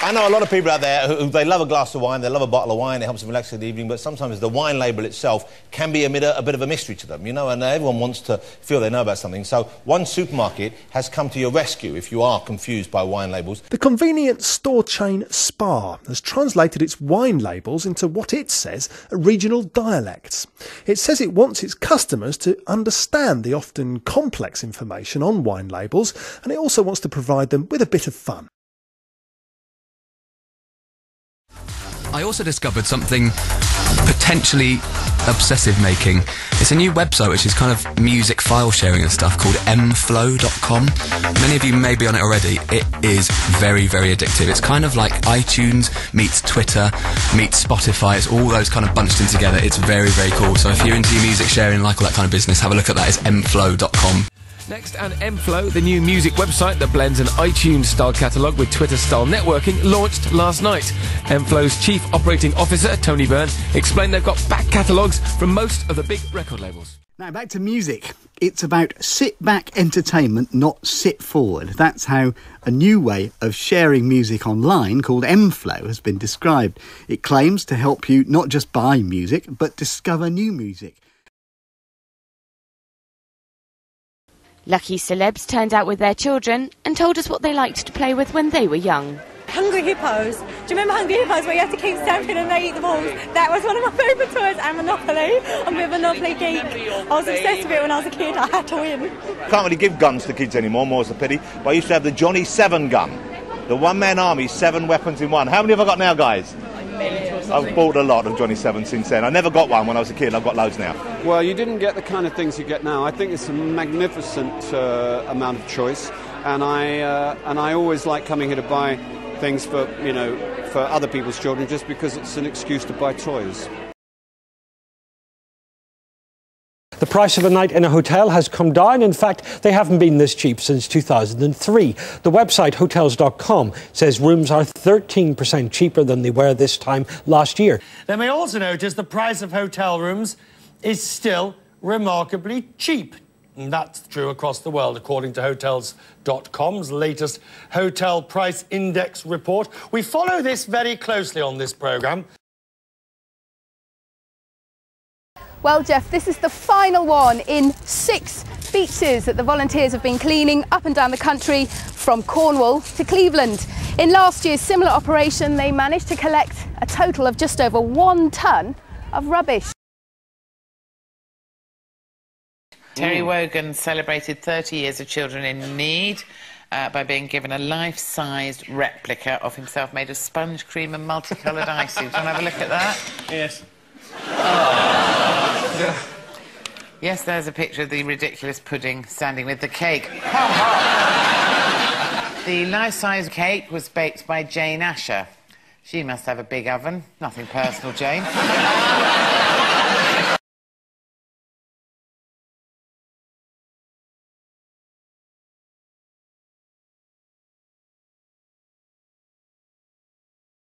I know a lot of people out there who they love a glass of wine, they love a bottle of wine, it helps them relax in the evening, but sometimes the wine label itself can be a bit of a mystery to them, you know, and everyone wants to feel they know about something. So one supermarket has come to your rescue if you are confused by wine labels. The convenience store chain Spar has translated its wine labels into what it says are regional dialects. It says it wants its customers to understand the often complex information on wine labels, and it also wants to provide them with a bit of fun. I also discovered something potentially obsessive making. It's a new website which is kind of music file sharing and stuff called mflow.com. Many of you may be on it already. It is very, very addictive. It's kind of like iTunes meets Twitter meets Spotify. It's all those kind of bunched in together. It's very, very cool. So if you're into your music sharing and like all that kind of business, have a look at that. It's mflow.com. Next, and mFlow, the new music website that blends an iTunes-style catalogue with Twitter-style networking, launched last night. mFlow's Chief Operating Officer, Tony Byrne, explained they've got back catalogues from most of the big record labels. Now, back to music. It's about sit-back entertainment, not sit-forward. That's how a new way of sharing music online called mFlow has been described. It claims to help you not just buy music, but discover new music. Lucky celebs turned out with their children and told us what they liked to play with when they were young. Hungry Hippos. Do you remember Hungry Hippos where you have to keep stamping and they eat the balls? That was one of my favourite toys, and Monopoly. I'm a bit of a Monopoly geek. I was obsessed with it when I was a kid. I had to win. Can't really give guns to kids anymore, more's the pity, but I used to have the Johnny 7 gun. The one-man army, 7 weapons in one. How many have I got now, guys? I've bought a lot of Johnny 7 since then. I never got one when I was a kid. I've got loads now. Well, you didn't get the kind of things you get now. I think it's a magnificent amount of choice, and I always like coming here to buy things for other people's children, just because it's an excuse to buy toys. The price of a night in a hotel has come down. In fact, they haven't been this cheap since 2003. The website hotels.com says rooms are 13% cheaper than they were this time last year. They may also notice the price of hotel rooms is still remarkably cheap. And that's true across the world, according to Hotels.com's latest Hotel Price Index report. We follow this very closely on this programme. Well, Jeff, this is the final one in 6 beaches that the volunteers have been cleaning up and down the country, from Cornwall to Cleveland. In last year's similar operation, they managed to collect a total of just over 1 tonne of rubbish. Terry Wogan celebrated 30 years of Children in Need by being given a life-sized replica of himself made of sponge cream and multicoloured icing. Do you want to have a look at that? Yes. Yes, there's a picture of the ridiculous pudding standing with the cake. The life-size cake was baked by Jane Asher. She must have a big oven. Nothing personal, Jane.